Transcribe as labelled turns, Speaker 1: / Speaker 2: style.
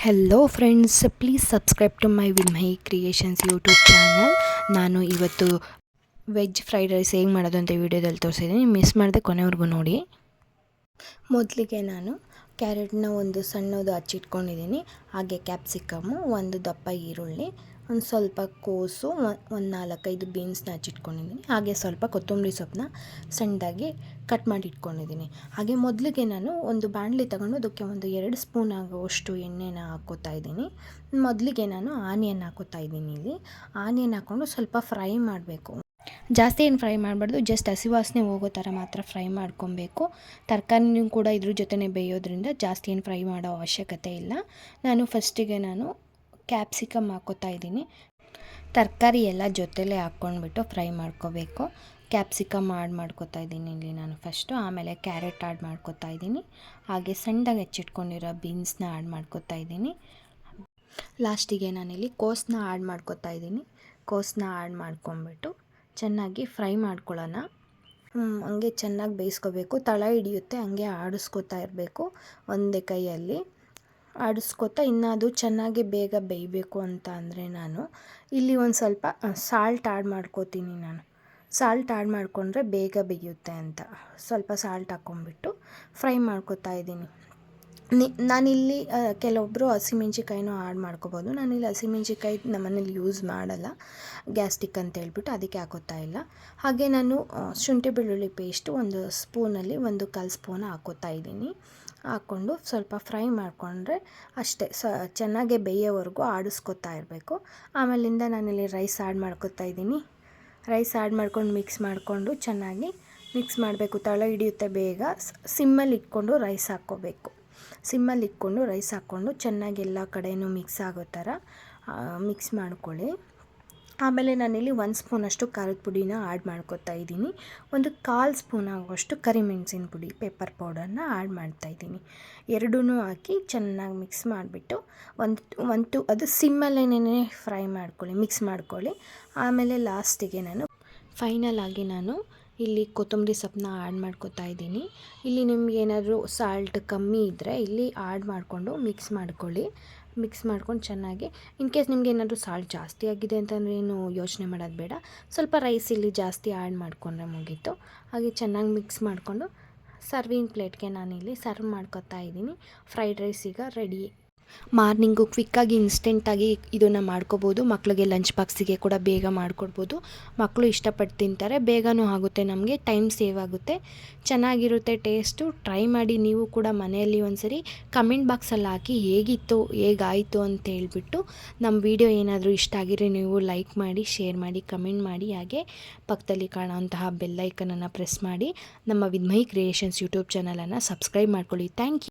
Speaker 1: Hello friends, please subscribe to my Vinmayi creations YouTube channel. ನಾನು ಇವತ್ತು veg fried rice ಹೇಗೆ ಮಾಡೋದು ಅಂತ ವಿಡಿಯೋದಲ್ಲಿ ತೋರಿಸಿದ್ದೀನಿ. ಮಿಸ್ ಮಾಡದೆ ಕೊನೆವರೆಗೂ ನೋಡಿ. ಮೊದಲಿಗೆ ನಾನು ಕ್ಯಾರೆಟ್ನ ಒಂದು ಸಣ್ಣದು ಹಚ್ಚಿಟ್ಕೊಂಡಿದ್ದೀನಿ. ಹಾಗೆ ಕ್ಯಾಪ್ಸಿಕಮ್ಮು, ಒಂದು ದಪ್ಪ ಈರುಳ್ಳಿ, ಒಂದು ಸ್ವಲ್ಪ ಕೋಸು, ಒಂದು 4-5 ಬೀನ್ಸ್ನ ಹಚ್ಚಿಟ್ಕೊಂಡಿದ್ದೀನಿ. ಹಾಗೆ ಸ್ವಲ್ಪ ಕೊತ್ತಂಬರಿ ಸೊಪ್ಪನ್ನ ಸಣ್ಣದಾಗಿ ಕಟ್ ಮಾಡಿ ಇಟ್ಕೊಂಡಿದ್ದೀನಿ. ಹಾಗೆ ಮೊದಲಿಗೆ ನಾನು ಒಂದು ಬಾಣಲಿ ತಗೊಂಡು ಅದಕ್ಕೆ ಒಂದು 2 ಸ್ಪೂನ್ ಆಗುವಷ್ಟು ಎಣ್ಣೆನ ಹಾಕ್ಕೋತಾ ಇದ್ದೀನಿ. ಮೊದಲಿಗೆ ನಾನು ಆನಿಯನ್ ಹಾಕೋತಾ ಇದ್ದೀನಿ. ಇಲ್ಲಿ ಆನಿಯನ್ ಹಾಕ್ಕೊಂಡು ಸ್ವಲ್ಪ ಫ್ರೈ ಮಾಡಬೇಕು. ಜಾಸ್ತಿ ಏನು ಫ್ರೈ ಮಾಡಬಾರ್ದು, ಜಸ್ಟ್ ಹಸಿ ವಾಸನೆ ಹೋಗೋ ಥರ ಮಾತ್ರ ಫ್ರೈ ಮಾಡ್ಕೊಬೇಕು. ತರಕಾರಿನೂ ಕೂಡ ಇದ್ರ ಜೊತೆನೇ ಬೇಯೋದ್ರಿಂದ ಜಾಸ್ತಿ ಏನು ಫ್ರೈ ಮಾಡೋ ಅವಶ್ಯಕತೆ ಇಲ್ಲ. ಫಸ್ಟಿಗೆ ಕ್ಯಾಪ್ಸಿಕಮ್ ಹಾಕ್ಕೋತಾ ಇದ್ದೀನಿ. ತರಕಾರಿ ಎಲ್ಲ ಜೊತೆಲೇ ಹಾಕ್ಕೊಂಡ್ಬಿಟ್ಟು ಫ್ರೈ ಮಾಡ್ಕೋಬೇಕು. ಕ್ಯಾಪ್ಸಿಕಮ್ ಆ್ಯಡ್ ಮಾಡ್ಕೋತಾ ಇದ್ದೀನಿ ಇಲ್ಲಿ ನಾನು ಫಸ್ಟು. ಆಮೇಲೆ ಕ್ಯಾರೆಟ್ ಆ್ಯಡ್ ಮಾಡ್ಕೋತಾ ಇದ್ದೀನಿ. ಹಾಗೆ ಸಣ್ಣದಾಗಿ ಹೆಚ್ಚಿಟ್ಕೊಂಡಿರೋ ಬೀನ್ಸ್ನ ಆ್ಯಡ್ ಮಾಡ್ಕೋತಾ ಇದ್ದೀನಿ. ಲಾಸ್ಟಿಗೆ ನಾನಿಲ್ಲಿ ಕೋಸನ್ನ ಆ್ಯಡ್ ಮಾಡ್ಕೋತಾ ಇದ್ದೀನಿ. ಕೋಸನ್ನ ಆ್ಯಡ್ ಮಾಡ್ಕೊಂಬಿಟ್ಟು ಚೆನ್ನಾಗಿ ಫ್ರೈ ಮಾಡ್ಕೊಳ್ಳೋಣ. ಹಂಗೆ ಚೆನ್ನಾಗಿ ಬೇಯಿಸ್ಕೋಬೇಕು. ತಳ ಹಿಡಿಯುತ್ತೆ, ಹಂಗೆ ಆಡಿಸ್ಕೋತಾ ಇರಬೇಕು ಒಂದೇ ಕೈಯಲ್ಲಿ ಆಡಿಸ್ಕೋತಾ. ಇನ್ನು ಅದು ಚೆನ್ನಾಗಿ ಬೇಗ ಬೇಯಬೇಕು ಅಂತ ಅಂದರೆ ನಾನು ಇಲ್ಲಿ ಒಂದು ಸ್ವಲ್ಪ ಸಾಲ್ಟ್ ಆ್ಯಡ್ ಮಾಡ್ಕೋತೀನಿ. ಸಾಲ್ಟ್ ಆ್ಯಡ್ ಮಾಡಿಕೊಂಡ್ರೆ ಬೇಗ ಬೇಯುತ್ತೆ ಅಂತ ಸ್ವಲ್ಪ ಸಾಲ್ಟ್ ಹಾಕ್ಕೊಂಬಿಟ್ಟು ಫ್ರೈ ಮಾಡ್ಕೋತಾ ಇದ್ದೀನಿ. ನಾನಿಲ್ಲಿ ಕೆಲವೊಬ್ಬರು ಹಸಿಮೆಣ್ಸಿಕಾಯಿನೂ ಆ್ಯಡ್ ಮಾಡ್ಕೋಬೋದು. ನಾನಿಲ್ಲಿ ಹಸಿಮೆಣ್ಸಿಕಾಯಿ ನಮ್ಮನೇಲಿ ಯೂಸ್ ಮಾಡಲ್ಲ, ಗ್ಯಾಸ್ಟಿಕ್ ಅಂತ ಹೇಳ್ಬಿಟ್ಟು ಅದಕ್ಕೆ ಹಾಕೋತಾ ಇಲ್ಲ. ಹಾಗೆ ನಾನು ಶುಂಠಿ ಬೆಳ್ಳುಳ್ಳಿ ಪೇಸ್ಟು ಒಂದು ಸ್ಪೂನಲ್ಲಿ 1/4 ಸ್ಪೂನ್ ಹಾಕೋತಾ ಇದ್ದೀನಿ. ಹಾಕ್ಕೊಂಡು ಸ್ವಲ್ಪ ಫ್ರೈ ಮಾಡಿಕೊಂಡ್ರೆ ಅಷ್ಟೇ, ಚೆನ್ನಾಗೆ ಬೇಯೋವರೆಗೂ ಆಡಿಸ್ಕೋತಾ ಇರಬೇಕು. ಆಮೇಲಿಂದ ನಾನಿಲ್ಲಿ ರೈಸ್ ಆ್ಯಡ್ ಮಾಡ್ಕೋತಾ ಇದ್ದೀನಿ. ರೈಸ್ ಆ್ಯಡ್ ಮಾಡ್ಕೊಂಡು ಮಿಕ್ಸ್ ಮಾಡಿಕೊಂಡು ಚೆನ್ನಾಗಿ ಮಿಕ್ಸ್ ಮಾಡಬೇಕು. ತಳ ಹಿಡಿಯುತ್ತೆ ಬೇಗ. ಸಿಮ್ಮಲ್ಲಿ ಇಟ್ಕೊಂಡು ರೈಸ್ ಹಾಕ್ಕೋಬೇಕು. ಸಿಮ್ಮಲ್ಲಿ ಇಟ್ಕೊಂಡು ರೈಸ್ ಹಾಕ್ಕೊಂಡು ಚೆನ್ನಾಗಿ ಎಲ್ಲ ಕಡೆಯೂ ಮಿಕ್ಸ್ ಆಗೋ ಥರ ಮಿಕ್ಸ್ ಮಾಡ್ಕೊಳ್ಳಿ. ಆಮೇಲೆ ನಾನಿಲ್ಲಿ 1 ಸ್ಪೂನಷ್ಟು ಖಾರದ ಪುಡಿನ ಆ್ಯಡ್ ಮಾಡ್ಕೋತಾ ಇದ್ದೀನಿ. 1/4 ಸ್ಪೂನ್ ಆಗುವಷ್ಟು ಕರಿಮೆಣಸಿನ ಪುಡಿ, ಪೆಪ್ಪರ್ ಪೌಡರ್ನ ಆ್ಯಡ್ ಮಾಡ್ತಾಯಿದ್ದೀನಿ. ಎರಡೂ ಹಾಕಿ ಚೆನ್ನಾಗಿ ಮಿಕ್ಸ್ ಮಾಡಿಬಿಟ್ಟು ಅದು ಸಿಮ್ಮಲ್ಲೇ ಫ್ರೈ ಮಾಡ್ಕೊಳ್ಳಿ, ಮಿಕ್ಸ್ ಮಾಡ್ಕೊಳ್ಳಿ. ಆಮೇಲೆ ಲಾಸ್ಟಿಗೆ ಫೈನಲ್ ಆಗಿ ಇಲ್ಲಿ ಕೊತ್ತಂಬರಿ ಸೊಪ್ಪನ್ನ ಆ್ಯಡ್ ಮಾಡ್ಕೋತಾ ಇದ್ದೀನಿ. ಇಲ್ಲಿ ನಿಮ್ಗೆ ಏನಾದರೂ ಸಾಲ್ಟ್ ಕಮ್ಮಿ ಇದ್ದರೆ ಇಲ್ಲಿ ಆ್ಯಡ್ ಮಾಡಿಕೊಂಡು ಮಿಕ್ಸ್ ಮಾಡ್ಕೊಳ್ಳಿ. ಮಿಕ್ಸ್ ಮಾಡ್ಕೊಂಡು ಚೆನ್ನಾಗಿ, ಇನ್ ಕೇಸ್ ನಿಮ್ಗೆ ಏನಾದರೂ ಸಾಲ್ಟ್ ಜಾಸ್ತಿ ಆಗಿದೆ ಅಂತಂದರೆ ಏನು ಯೋಚನೆ ಮಾಡೋದು ಬೇಡ. ಸ್ವಲ್ಪ ರೈಸ್ ಇಲ್ಲಿ ಜಾಸ್ತಿ ಆ್ಯಡ್ ಮಾಡಿಕೊಂಡ್ರೆ ಮುಗೀತು. ಹಾಗೆ ಚೆನ್ನಾಗಿ ಮಿಕ್ಸ್ ಮಾಡಿಕೊಂಡು ಸರ್ವಿಂಗ್ ಪ್ಲೇಟ್ಗೆ ನಾನಿಲ್ಲಿ ಸರ್ವ್ ಮಾಡ್ಕೋತಾ ಇದ್ದೀನಿ. ಫ್ರೈಡ್ ರೈಸ್ ಈಗ ರೆಡಿ. ಮಾರ್ನಿಂಗು ಕ್ವಿಕ್ಕಾಗಿ ಇನ್ಸ್ಟೆಂಟಾಗಿ ಇದನ್ನು ಮಾಡ್ಕೋಬೋದು. ಮಕ್ಕಳಿಗೆ ಲಂಚ್ ಬಾಕ್ಸಿಗೆ ಕೂಡ ಬೇಗ ಮಾಡಿಕೊಡ್ಬೋದು. ಮಕ್ಕಳು ಇಷ್ಟಪಟ್ಟು ತಿಂತಾರೆ, ಬೇಗನೂ ಆಗುತ್ತೆ, ನಮಗೆ ಟೈಮ್ ಸೇವ್ ಆಗುತ್ತೆ, ಚೆನ್ನಾಗಿರುತ್ತೆ ಟೇಸ್ಟು. ಟ್ರೈ ಮಾಡಿ ನೀವು ಕೂಡ ಮನೆಯಲ್ಲಿ ಒಂದ್ಸರಿ. ಕಮೆಂಟ್ ಬಾಕ್ಸಲ್ಲಿ ಹಾಕಿ ಹೇಗಿತ್ತು, ಹೇಗಾಯಿತು ಅಂತ ಹೇಳ್ಬಿಟ್ಟು. ನಮ್ಮ ವಿಡಿಯೋ ಏನಾದರೂ ಇಷ್ಟ ಆಗಿದ್ರೆ ನೀವು ಲೈಕ್ ಮಾಡಿ, ಶೇರ್ ಮಾಡಿ, ಕಮೆಂಟ್ ಮಾಡಿ. ಹಾಗೆ ಪಕ್ಕದಲ್ಲಿ ಕಾಣೋಂತಹ ಬೆಲ್ಲೈಕನನ್ನು ಪ್ರೆಸ್ ಮಾಡಿ ನಮ್ಮ ವಿನ್ಮಯಿ ಕ್ರಿಯೇಷನ್ಸ್ ಯೂಟ್ಯೂಬ್ ಚಾನಲನ್ನು ಸಬ್ಸ್ಕ್ರೈಬ್ ಮಾಡ್ಕೊಳ್ಳಿ. Thank you.